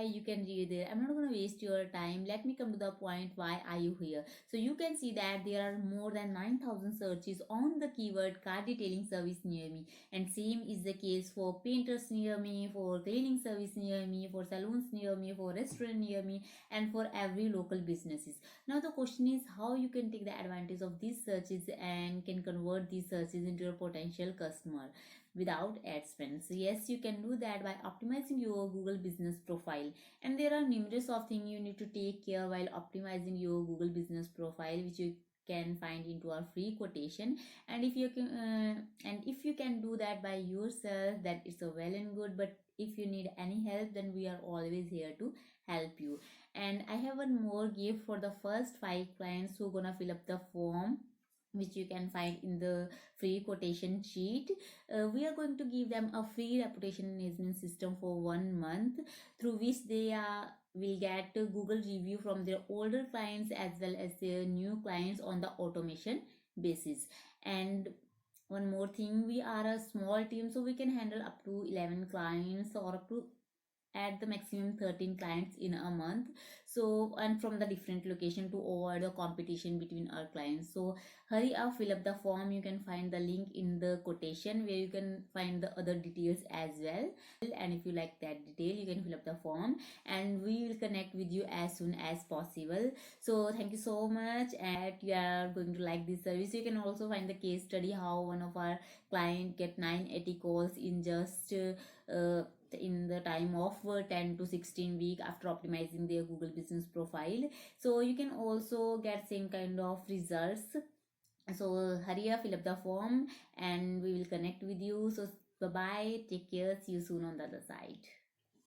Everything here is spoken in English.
you can read there. I'm not going to waste your time. Let me come to the point, why are you here? So you can see that there are more than 9,000 searches on the keyword car detailing service near me, and same is the case for painters near me, for cleaning service near me, for salons near me, for restaurant near me, and for every local businesses. Now the question is how you can take the advantage of these searches and can convert these searches into your potential customer without ad spend. So yes, you can do that by optimizing your Google business profile, and there are numerous of things you need to take care while optimizing your Google business profile, which you can find into our free quotation. And if you can do that by yourself, that is a well and good, but if you need any help, then we are always here to help you. And I have one more gift for the first 5 clients who gonna fill up the form, which you can find in the free quotation sheet. We are going to give them a free reputation management system for 1 month, through which they will get a Google review from their older clients as well as their new clients on the automation basis. And one more thing, we are a small team, so we can handle up to 11 clients or up to at the maximum 13 clients in a month. So, and from the different location to avoid the competition between our clients. So hurry up, fill up the form. You can find the link in the quotation where you can find the other details as well. And if you like that detail, you can fill up the form and we will connect with you as soon as possible. So thank you so much, and you are going to like this service. You can also find the case study how one of our client get 980 calls in just in the time of 10 to 16 week after optimizing their Google business profile. So you can also get same kind of results. So hurry up, fill up the form and we will connect with you. So bye bye, take care, see you soon on the other side.